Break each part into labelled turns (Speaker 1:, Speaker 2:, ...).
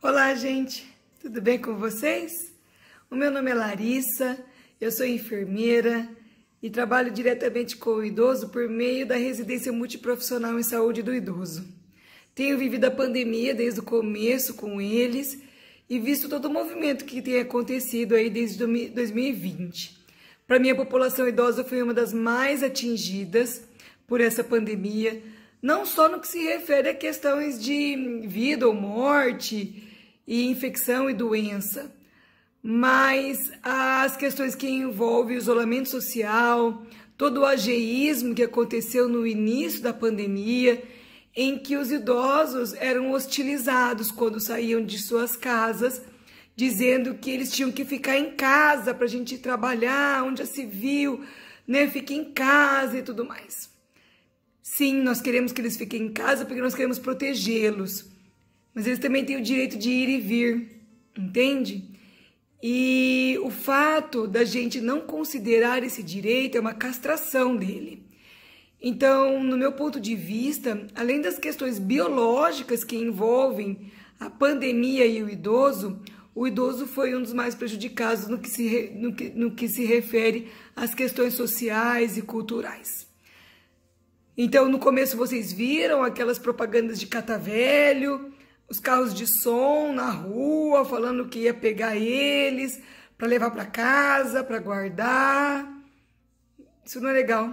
Speaker 1: Olá, gente! Tudo bem com vocês? O meu nome é Larissa, eu sou enfermeira e trabalho diretamente com o idoso por meio da residência multiprofissional em saúde do idoso. Tenho vivido a pandemia desde o começo com eles e visto todo o movimento que tem acontecido aí desde 2020. Para mim, a população idosa foi uma das mais atingidas por essa pandemia, não só no que se refere a questões de vida ou morte e infecção e doença, mas as questões que envolvem o isolamento social, todo o ageísmo que aconteceu no início da pandemia, em que os idosos eram hostilizados quando saíam de suas casas, dizendo que eles tinham que ficar em casa para a gente ir trabalhar, onde já se viu, né? Fique em casa e tudo mais. Sim, nós queremos que eles fiquem em casa porque nós queremos protegê-los, mas eles também têm o direito de ir e vir, entende? E o fato da gente não considerar esse direito é uma castração dele. Então, no meu ponto de vista, além das questões biológicas que envolvem a pandemia e o idoso foi um dos mais prejudicados no que se refere às questões sociais e culturais. Então, no começo vocês viram aquelas propagandas de catavelho, os carros de som na rua, falando que ia pegar eles para levar para casa, para guardar. Isso não é legal.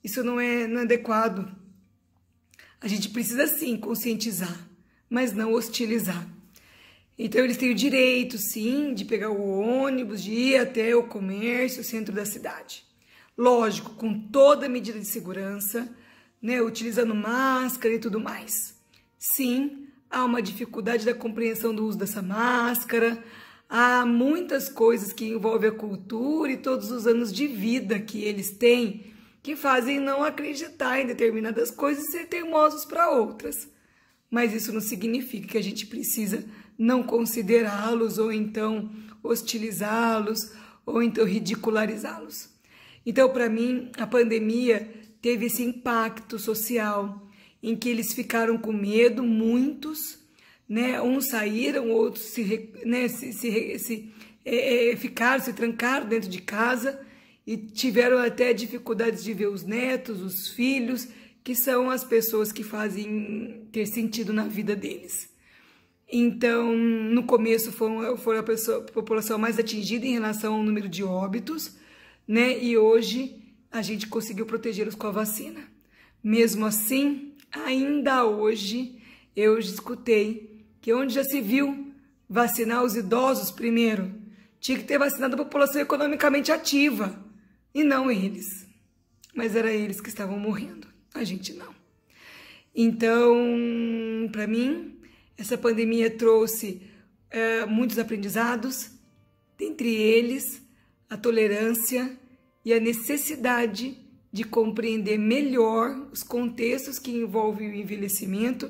Speaker 1: Isso não é adequado. A gente precisa sim conscientizar, mas não hostilizar. Então eles têm o direito sim de pegar o ônibus, de ir até o comércio, o centro da cidade. Lógico, com toda a medida de segurança, né, utilizando máscara e tudo mais. Sim, há uma dificuldade da compreensão do uso dessa máscara, há muitas coisas que envolvem a cultura e todos os anos de vida que eles têm, que fazem não acreditar em determinadas coisas e ser teimosos para outras. Mas isso não significa que a gente precisa não considerá-los, ou então hostilizá-los, ou então ridicularizá-los. Então, para mim, a pandemia teve esse impacto social, em que eles ficaram com medo, muitos, né? Uns saíram, outros se trancaram dentro de casa, e tiveram até dificuldades de ver os netos, os filhos, que são as pessoas que fazem ter sentido na vida deles. Então, no começo foi a população mais atingida em relação ao número de óbitos, né? E hoje a gente conseguiu protegê-los com a vacina. Mesmo assim, ainda hoje, eu escutei que onde já se viu vacinar os idosos primeiro, tinha que ter vacinado a população economicamente ativa, e não eles. Mas era eles que estavam morrendo, a gente não. Então, para mim, essa pandemia trouxe muitos aprendizados, dentre eles a tolerância e a necessidade de compreender melhor os contextos que envolvem o envelhecimento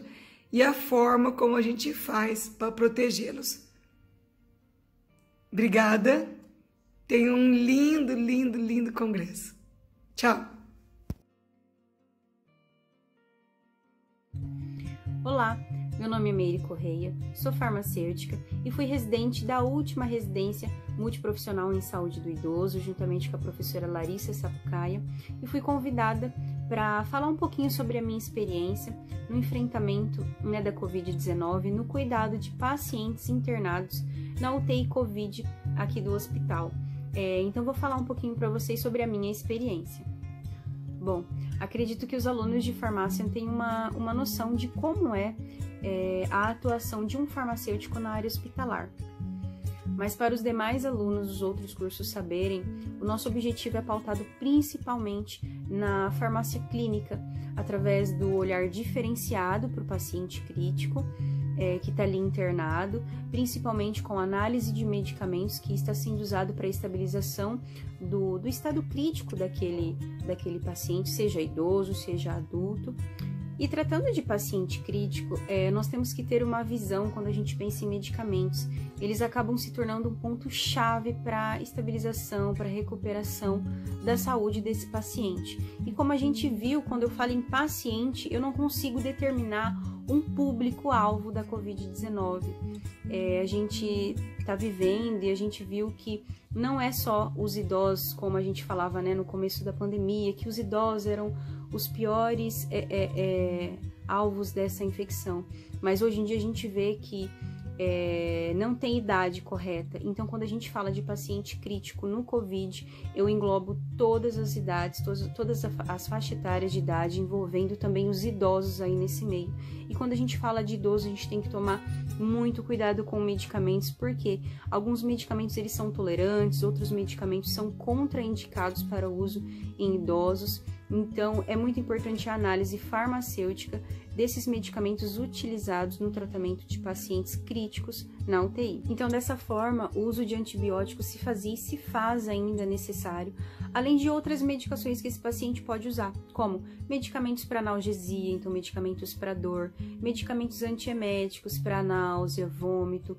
Speaker 1: e a forma como a gente faz para protegê-los. Obrigada. Tenha um lindo, lindo, lindo congresso. Tchau.
Speaker 2: Olá, meu nome é Meire Correia, sou farmacêutica e fui residente da última residência multiprofissional em saúde do idoso, juntamente com a professora Larissa Sapucaia, e fui convidada para falar um pouquinho sobre a minha experiência no enfrentamento da Covid-19, no cuidado de pacientes internados na UTI Covid aqui do hospital. Então vou falar um pouquinho para vocês sobre a minha experiência. Bom, acredito que os alunos de farmácia têm uma noção de como é a atuação de um farmacêutico na área hospitalar. Mas para os demais alunos dos outros cursos saberem, o nosso objetivo é pautado principalmente na farmácia clínica, através do olhar diferenciado para o paciente crítico, que está ali internado, principalmente com análise de medicamentos que está sendo usado para a estabilização do estado crítico daquele paciente, seja idoso, seja adulto. E tratando de paciente crítico, nós temos que ter uma visão quando a gente pensa em medicamentos, eles acabam se tornando um ponto-chave para a estabilização, para a recuperação da saúde desse paciente. E como a gente viu, quando eu falo em paciente, eu não consigo determinar um público-alvo da Covid-19. A gente está vivendo e a gente viu que não é só os idosos, como a gente falava, né, no começo da pandemia, que os idosos eram os piores alvos dessa infecção. Mas hoje em dia a gente vê que não tem idade correta. Então, quando a gente fala de paciente crítico no Covid, eu englobo todas as idades, todas as faixas etárias de idade, envolvendo também os idosos aí nesse meio. E quando a gente fala de idoso, a gente tem que tomar muito cuidado com medicamentos, porque alguns medicamentos eles são tolerantes, outros medicamentos são contraindicados para uso em idosos. Então, é muito importante a análise farmacêutica desses medicamentos utilizados no tratamento de pacientes críticos na UTI. Então, dessa forma, o uso de antibióticos se fazia e se faz ainda necessário, além de outras medicações que esse paciente pode usar, como medicamentos para analgesia, então medicamentos para dor, medicamentos antieméticos para náusea, vômito,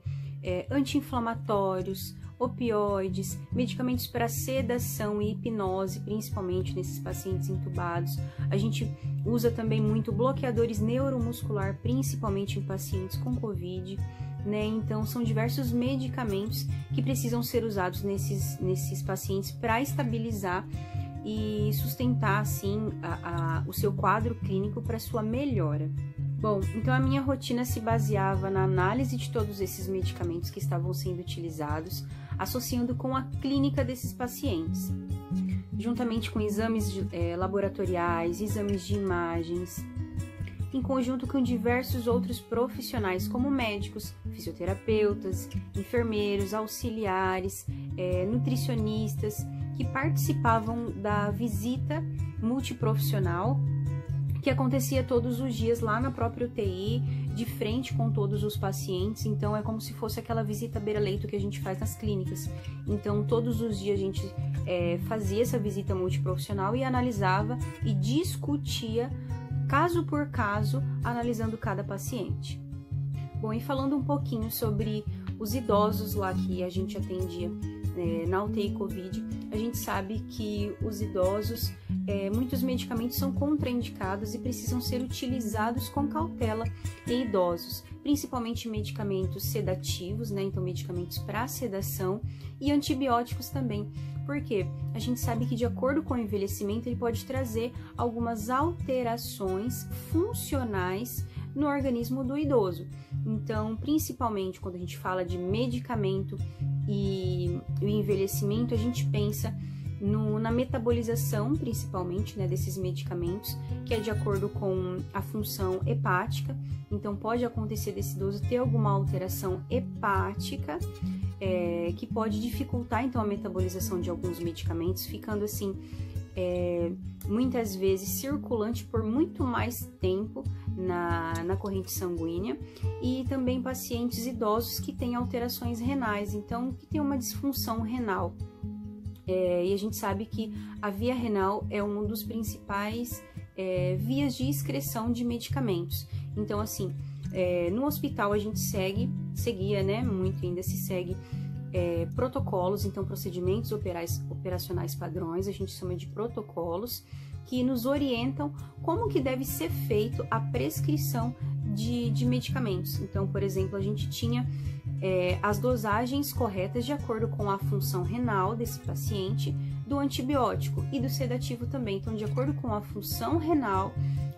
Speaker 2: anti-inflamatórios, opioides, medicamentos para sedação e hipnose, principalmente nesses pacientes intubados. A gente usa também muito bloqueadores neuromuscular, principalmente em pacientes com Covid, né? Então, são diversos medicamentos que precisam ser usados nesses pacientes para estabilizar e sustentar, assim, o seu quadro clínico para sua melhora. Bom, então a minha rotina se baseava na análise de todos esses medicamentos que estavam sendo utilizados, associando com a clínica desses pacientes, juntamente com exames laboratoriais, exames de imagens, em conjunto com diversos outros profissionais, como médicos, fisioterapeutas, enfermeiros, auxiliares, nutricionistas, que participavam da visita multiprofissional, que acontecia todos os dias lá na própria UTI, de frente com todos os pacientes. Então é como se fosse aquela visita beira-leito que a gente faz nas clínicas. Então todos os dias a gente fazia essa visita multiprofissional e analisava e discutia caso por caso, analisando cada paciente. Bom, e falando um pouquinho sobre os idosos lá que a gente atendia na UTI Covid, a gente sabe que os idosos, muitos medicamentos são contraindicados e precisam ser utilizados com cautela em idosos, principalmente medicamentos sedativos, né? Então medicamentos para sedação e antibióticos também, porque a gente sabe que de acordo com o envelhecimento ele pode trazer algumas alterações funcionais no organismo do idoso. Então, principalmente quando a gente fala de medicamento e o envelhecimento, a gente pensa na metabolização, principalmente, né, desses medicamentos, que é de acordo com a função hepática. Então, pode acontecer desse idoso ter alguma alteração hepática, que pode dificultar, então, a metabolização de alguns medicamentos, ficando, assim, muitas vezes circulante por muito mais tempo na corrente sanguínea, e também pacientes idosos que têm alterações renais, então, que tem uma disfunção renal. E a gente sabe que a via renal é um dos principais vias de excreção de medicamentos. Então, assim, no hospital a gente seguia, né, muito ainda se segue protocolos, então procedimentos operacionais padrões, a gente chama de protocolos, que nos orientam como que deve ser feito a prescrição de medicamentos. Então, por exemplo, a gente tinha as dosagens corretas de acordo com a função renal desse paciente, do antibiótico e do sedativo também. Então, de acordo com a função renal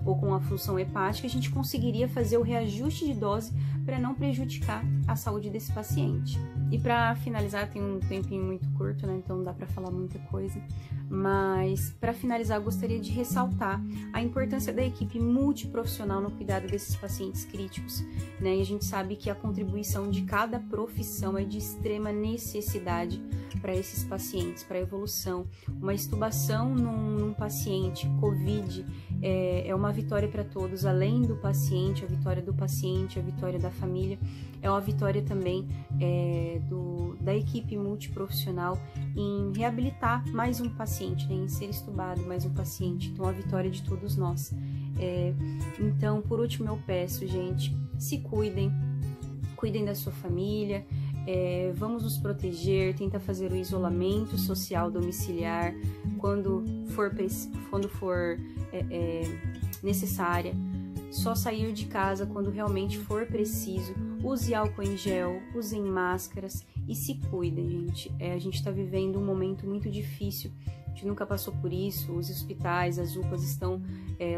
Speaker 2: ou com a função hepática, a gente conseguiria fazer o reajuste de dose para não prejudicar a saúde desse paciente. E para finalizar, tem um tempinho muito curto, né? Então não dá para falar muita coisa, mas para finalizar, eu gostaria de ressaltar a importância da equipe multiprofissional no cuidado desses pacientes críticos, né? E a gente sabe que a contribuição de cada profissão é de extrema necessidade para esses pacientes, para a evolução. Uma extubação num paciente COVID é uma vitória para todos, além do paciente, a vitória do paciente, a vitória da família, é uma vitória também da equipe multiprofissional em reabilitar mais um paciente, né, em ser estubado mais um paciente. Então, a vitória de todos nós. Então, por último, eu peço, gente, se cuidem da sua família, Vamos nos proteger, tenta fazer o isolamento social domiciliar quando for necessária. Só sair de casa quando realmente for preciso. Use álcool em gel, usem máscaras e se cuidem, gente. A gente está vivendo um momento muito difícil. A gente nunca passou por isso. Os hospitais, as UPAs estão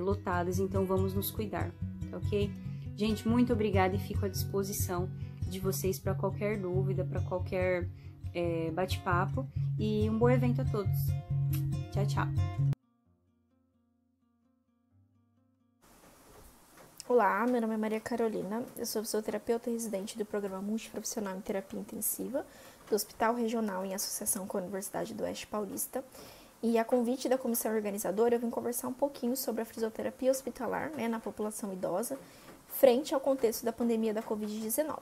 Speaker 2: lotadas, então vamos nos cuidar, tá ok? Gente, muito obrigada e fico à disposição de vocês para qualquer dúvida, para qualquer bate-papo. E um bom evento a todos. Tchau, tchau.
Speaker 3: Olá, meu nome é Maria Carolina, eu sou fisioterapeuta residente do Programa Multiprofissional em Terapia Intensiva do Hospital Regional em associação com a Universidade do Oeste Paulista. E a convite da comissão organizadora, eu vim conversar um pouquinho sobre a fisioterapia hospitalar, na população idosa, frente ao contexto da pandemia da Covid-19.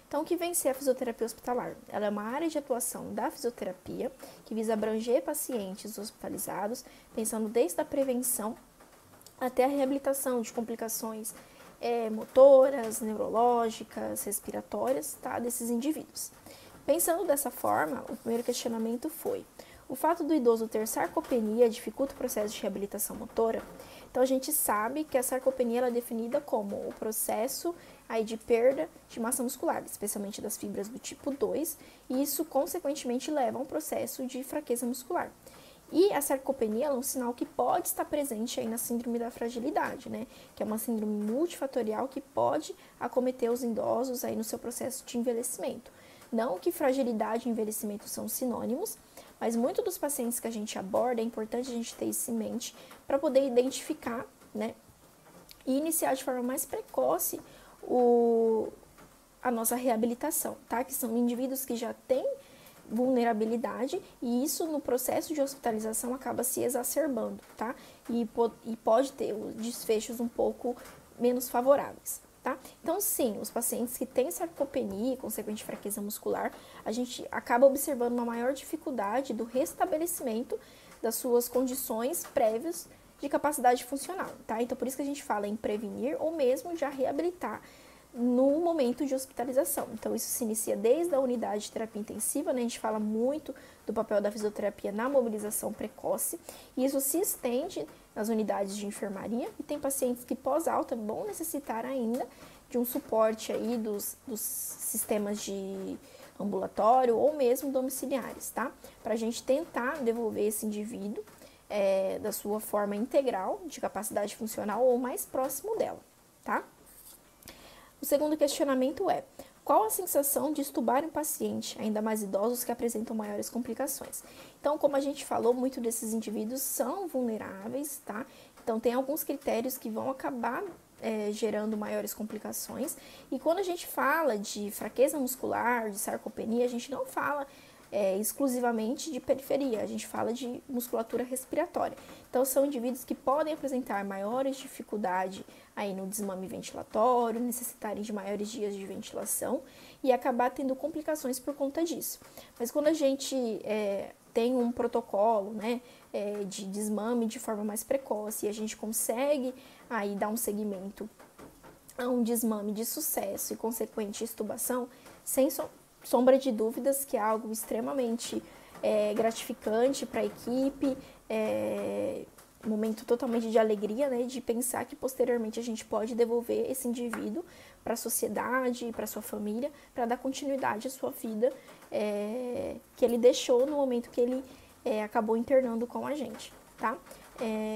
Speaker 3: Então, o que vem ser a fisioterapia hospitalar? Ela é uma área de atuação da fisioterapia que visa abranger pacientes hospitalizados, pensando desde a prevenção até a reabilitação de complicações motoras, neurológicas, respiratórias, tá, desses indivíduos. Pensando dessa forma, o primeiro questionamento foi: o fato do idoso ter sarcopenia dificulta o processo de reabilitação motora? Então, a gente sabe que a sarcopenia ela é definida como o processo de perda de massa muscular, especialmente das fibras do tipo 2, e isso, consequentemente, leva a um processo de fraqueza muscular. E a sarcopenia é um sinal que pode estar presente aí na síndrome da fragilidade, que é uma síndrome multifatorial que pode acometer os idosos aí no seu processo de envelhecimento. Não que fragilidade e envelhecimento são sinônimos, mas muitos dos pacientes que a gente aborda, é importante a gente ter isso em mente para poder identificar, e iniciar de forma mais precoce a nossa reabilitação, tá? Que são indivíduos que já têm vulnerabilidade e isso no processo de hospitalização acaba se exacerbando, tá? E pode ter desfechos um pouco menos favoráveis, tá? Então, sim, os pacientes que têm sarcopenia e consequente fraqueza muscular, a gente acaba observando uma maior dificuldade do restabelecimento das suas condições prévias de capacidade funcional, tá? Então, por isso que a gente fala em prevenir ou mesmo já reabilitar no momento de hospitalização. Então, isso se inicia desde a unidade de terapia intensiva, a gente fala muito do papel da fisioterapia na mobilização precoce, e isso se estende nas unidades de enfermaria, e tem pacientes que pós-alta vão necessitar ainda de um suporte aí dos sistemas de ambulatório ou mesmo domiciliares, tá? Para a gente tentar devolver esse indivíduo da sua forma integral de capacidade funcional ou mais próximo dela, tá? O segundo questionamento é: qual a sensação de extubar um paciente, ainda mais idosos que apresentam maiores complicações? Então, como a gente falou, muitos desses indivíduos são vulneráveis, tá? Então, tem alguns critérios que vão acabar gerando maiores complicações. E quando a gente fala de fraqueza muscular, de sarcopenia, a gente não fala exclusivamente de periferia, a gente fala de musculatura respiratória. Então, são indivíduos que podem apresentar maiores dificuldades aí no desmame ventilatório, necessitarem de maiores dias de ventilação e acabar tendo complicações por conta disso. Mas quando a gente tem um protocolo, de desmame de forma mais precoce e a gente consegue aí dar um segmento a um desmame de sucesso e consequente extubação, sem sombra de dúvidas que é algo extremamente gratificante para a equipe, momento totalmente de alegria, de pensar que posteriormente a gente pode devolver esse indivíduo para a sociedade, para sua família, para dar continuidade à sua vida que ele deixou no momento que ele acabou internando com a gente, tá?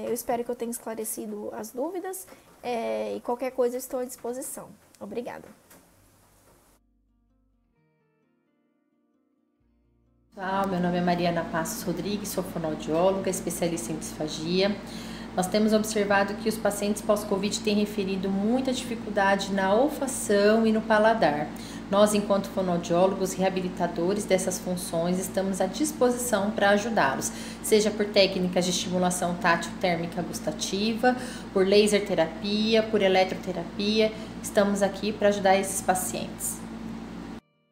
Speaker 3: Eu espero que eu tenha esclarecido as dúvidas e qualquer coisa eu estou à disposição. Obrigada.
Speaker 4: Olá, meu nome é Mariana Passos Rodrigues, sou fonoaudióloga, especialista em disfagia. Nós temos observado que os pacientes pós-Covid têm referido muita dificuldade na olfação e no paladar. Nós, enquanto fonoaudiólogos reabilitadores dessas funções, estamos à disposição para ajudá-los, seja por técnicas de estimulação tátil térmica gustativa, por laser terapia, por eletroterapia. Estamos aqui para ajudar esses pacientes.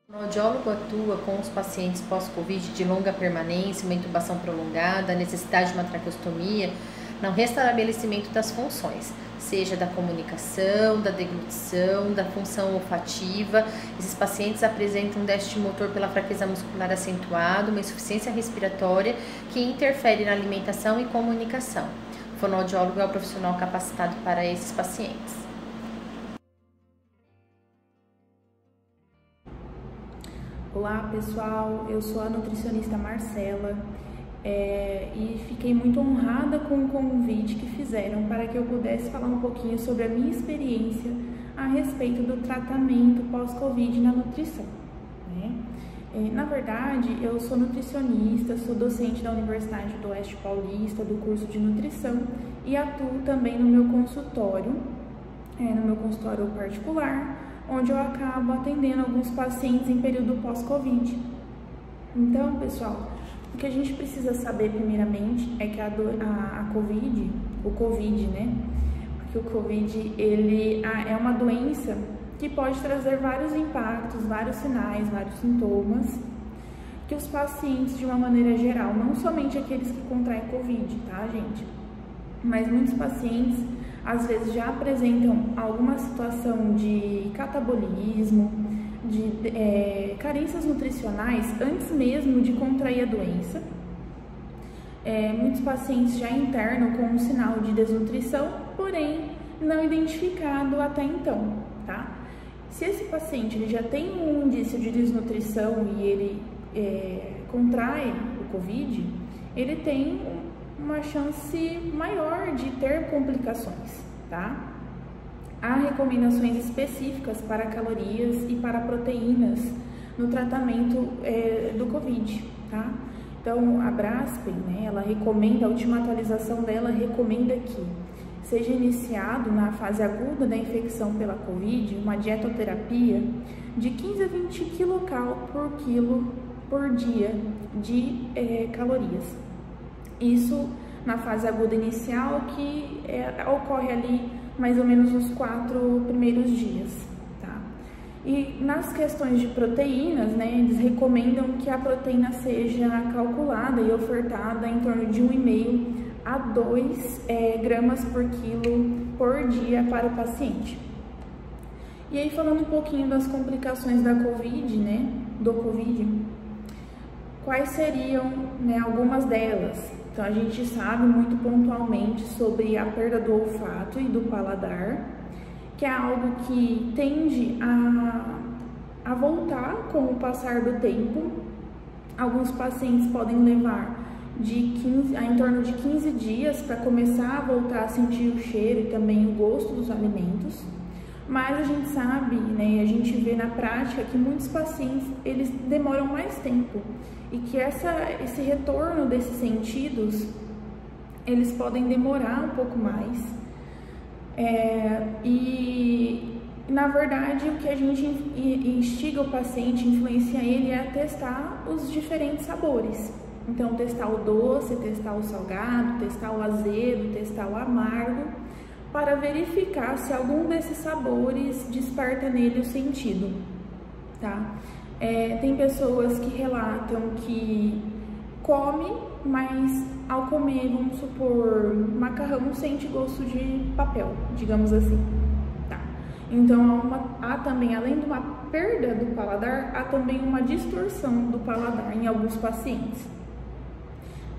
Speaker 4: O fonoaudiólogo atua com os pacientes pós-Covid de longa permanência, uma intubação prolongada, necessidade de uma traqueostomia, no restabelecimento das funções, seja da comunicação, da deglutição, da função olfativa. Esses pacientes apresentam déficit motor pela fraqueza muscular acentuada, uma insuficiência respiratória que interfere na alimentação e comunicação. O fonoaudiólogo é o profissional capacitado para esses pacientes.
Speaker 5: Olá pessoal, eu sou a nutricionista Marcela e fiquei muito honrada com o convite que fizeram para que eu pudesse falar um pouquinho sobre a minha experiência a respeito do tratamento pós-Covid na nutrição, né? Na verdade, eu sou nutricionista, sou docente da Universidade do Oeste Paulista, do curso de nutrição, e atuo também no meu consultório particular, onde eu acabo atendendo alguns pacientes em período pós-Covid. Então, pessoal, o que a gente precisa saber primeiramente é que o Covid, né? Porque o Covid, ele é uma doença que pode trazer vários impactos, vários sinais, vários sintomas, que os pacientes, de uma maneira geral, não somente aqueles que contraem Covid, tá, gente? Mas muitos pacientes, às vezes, já apresentam alguma situação de catabolismo, de carências nutricionais antes mesmo de contrair a doença. Muitos pacientes já internam com um sinal de desnutrição, porém não identificado até então, tá? Se esse paciente ele já tem um indício de desnutrição e ele contrai o Covid, ele tem uma chance maior de ter complicações, tá? Há recomendações específicas para calorias e para proteínas no tratamento do Covid, tá? Então, a Braskem, né, ela recomenda, a última atualização dela recomenda que seja iniciado na fase aguda da infecção pela Covid uma dietoterapia de 15 a 20 kcal por quilo por dia de calorias. Isso na fase aguda inicial, que ocorre ali mais ou menos nos 4 primeiros dias, tá? E nas questões de proteínas, né, eles recomendam que a proteína seja calculada e ofertada em torno de 1,5 a 2 gramas por quilo por dia para o paciente. E aí, falando um pouquinho das complicações da Covid, né, do Covid, quais seriam, né, algumas delas? Então, a gente sabe muito pontualmente sobre a perda do olfato e do paladar, que é algo que tende a voltar com o passar do tempo. Alguns pacientes podem levar em torno de 15 dias para começar a voltar a sentir o cheiro e também o gosto dos alimentos. Mas a gente sabe, né, a gente vê na prática que muitos pacientes, eles demoram mais tempo e que esse retorno desses sentidos, eles podem demorar um pouco mais. E, na verdade, o que a gente instiga o paciente, influencia ele, é a testar os diferentes sabores. Então, testar o doce, testar o salgado, testar o azedo, testar o amargo, para verificar se algum desses sabores desperta nele o sentido, tá? Tem pessoas que relatam que come, mas ao comer, vamos supor, macarrão, sente gosto de papel, digamos assim, tá? Então, há também, além de uma perda do paladar, há também uma distorção do paladar em alguns pacientes.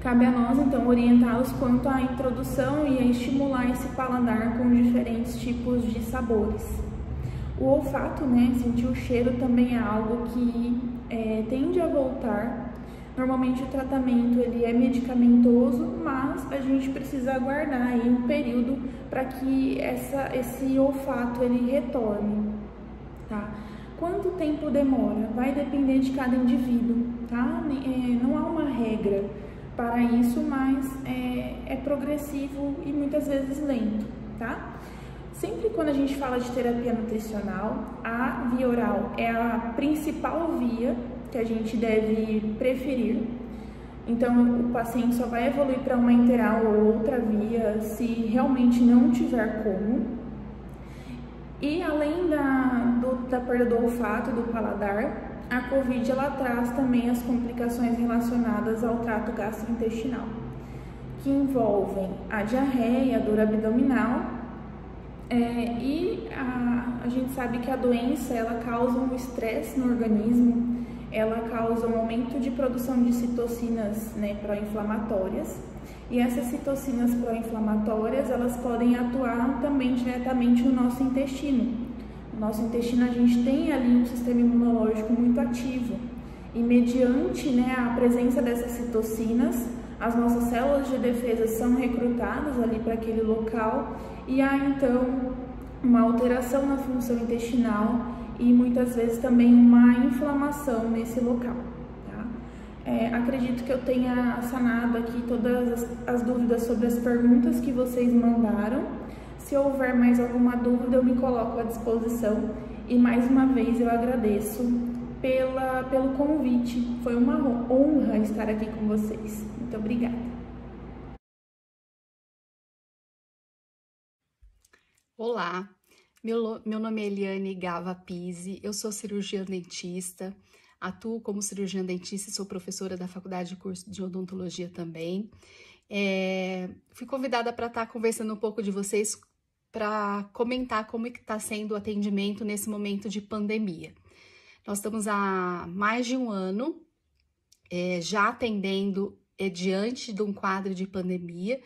Speaker 5: Cabe a nós, então, orientá-los quanto à introdução e a estimular esse paladar com diferentes tipos de sabores. O olfato, né, sentir o cheiro, também é algo que tende a voltar. Normalmente o tratamento ele é medicamentoso, mas a gente precisa aguardar aí um período para que esse olfato ele retorne, tá? Quanto tempo demora? Vai depender de cada indivíduo, tá? Não há uma regra para isso, mas é progressivo e muitas vezes lento, tá? Sempre quando a gente fala de terapia nutricional, a via oral é a principal via que a gente deve preferir. Então, o paciente só vai evoluir para uma enteral ou outra via se realmente não tiver como. E além da perda do olfato e do paladar, a Covid ela traz também as complicações relacionadas ao trato gastrointestinal, que envolvem a diarreia, a dor abdominal, e a gente sabe que a doença ela causa um estresse no organismo, ela causa um aumento de produção de citocinas, né, pró-inflamatórias, e essas citocinas pró-inflamatórias elas podem atuar também diretamente no nosso intestino. No nosso intestino a gente tem ali um sistema imunológico muito ativo, e mediante, né, a presença dessas citocinas, as nossas células de defesa são recrutadas ali para aquele local e há então uma alteração na função intestinal e muitas vezes também uma inflamação nesse local. Tá? Acredito que eu tenha sanado aqui todas as dúvidas sobre as perguntas que vocês mandaram. Se houver mais alguma dúvida, eu me coloco à disposição e mais uma vez eu agradeço pelo convite. Foi uma honra estar aqui com vocês. Muito obrigada.
Speaker 6: Olá, meu nome é Eliane Gava Pizzi, eu sou cirurgiã dentista, atuo como cirurgiã dentista e sou professora da faculdade de curso de odontologia também. Fui convidada para estar conversando um pouco de vocês para comentar como é que está sendo o atendimento nesse momento de pandemia. Nós estamos há mais de um ano já atendendo diante de um quadro de pandemia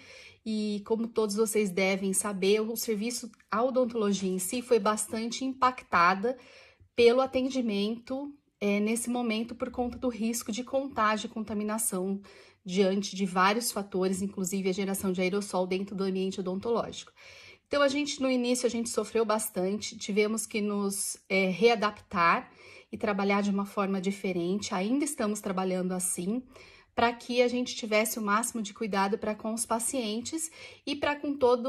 Speaker 6: e, como todos vocês devem saber, o serviço, a odontologia em si foi bastante impactada pelo atendimento nesse momento por conta do risco de contágio e contaminação diante de vários fatores, inclusive a geração de aerossol dentro do ambiente odontológico. Então, no início, a gente sofreu bastante, tivemos que nos readaptar e trabalhar de uma forma diferente, ainda estamos trabalhando assim, para que a gente tivesse o máximo de cuidado para com os pacientes e para com toda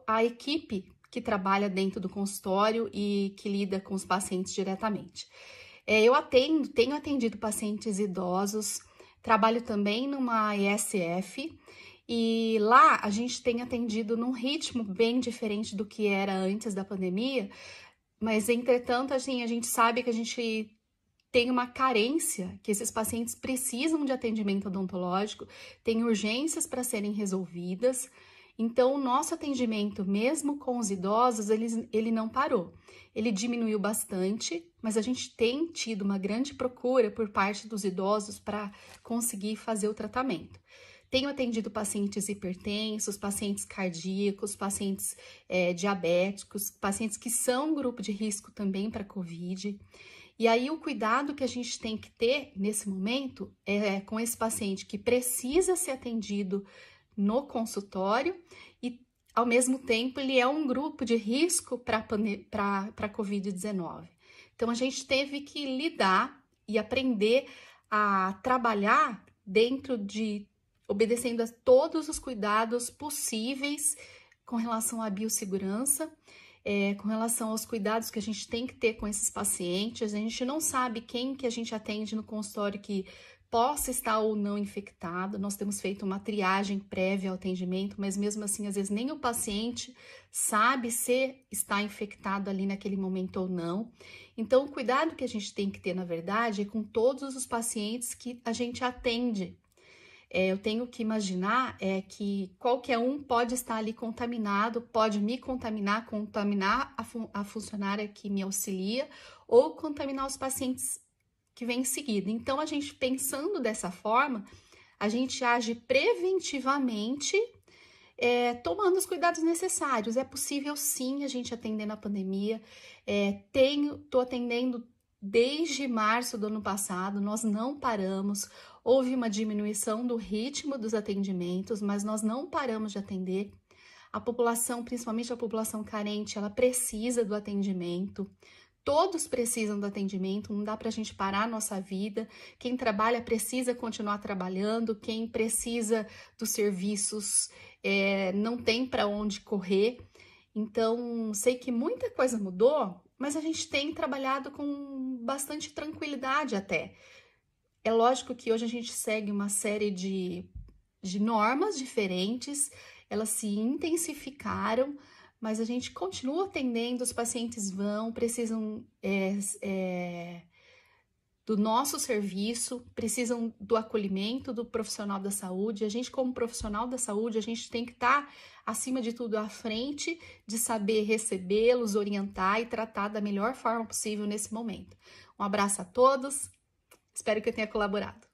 Speaker 6: a equipe que trabalha dentro do consultório e que lida com os pacientes diretamente. Eu tenho atendido pacientes idosos, trabalho também numa ISF, e lá a gente tem atendido num ritmo bem diferente do que era antes da pandemia, mas entretanto, assim, a gente sabe que a gente tem uma carência, que esses pacientes precisam de atendimento odontológico, tem urgências para serem resolvidas. Então, o nosso atendimento, mesmo com os idosos, ele não parou. Ele diminuiu bastante, mas a gente tem tido uma grande procura por parte dos idosos para conseguir fazer o tratamento. Tenho atendido pacientes hipertensos, pacientes cardíacos, pacientes diabéticos, pacientes que são grupo de risco também para COVID. E aí o cuidado que a gente tem que ter nesse momento é com esse paciente que precisa ser atendido no consultório e, ao mesmo tempo, ele é um grupo de risco para a COVID-19. Então, a gente teve que lidar e aprender a trabalhar obedecendo a todos os cuidados possíveis com relação à biossegurança, com relação aos cuidados que a gente tem que ter com esses pacientes. A gente não sabe quem que a gente atende no consultório que possa estar ou não infectado. Nós temos feito uma triagem prévia ao atendimento, mas mesmo assim, às vezes, nem o paciente sabe se está infectado ali naquele momento ou não. Então, o cuidado que a gente tem que ter, na verdade, é com todos os pacientes que a gente atende. Eu tenho que imaginar que qualquer um pode estar ali contaminado, pode me contaminar a funcionária que me auxilia ou contaminar os pacientes que vêm em seguida. Então, a gente pensando dessa forma, a gente age preventivamente, tomando os cuidados necessários. É possível sim a gente atender na pandemia. Estou atendendo desde março do ano passado, nós não paramos. Houve uma diminuição do ritmo dos atendimentos, mas nós não paramos de atender. A população, principalmente a população carente, ela precisa do atendimento. Todos precisam do atendimento, não dá para a gente parar a nossa vida. Quem trabalha precisa continuar trabalhando, quem precisa dos serviços não tem para onde correr. Então, sei que muita coisa mudou, mas a gente tem trabalhado com bastante tranquilidade até. É lógico que hoje a gente segue uma série de normas diferentes, elas se intensificaram, mas a gente continua atendendo, os pacientes precisam do nosso serviço, precisam do acolhimento do profissional da saúde. A gente, como profissional da saúde, a gente tem que estar, acima de tudo, à frente de saber recebê-los, orientar e tratar da melhor forma possível nesse momento. Um abraço a todos, espero que eu tenha colaborado.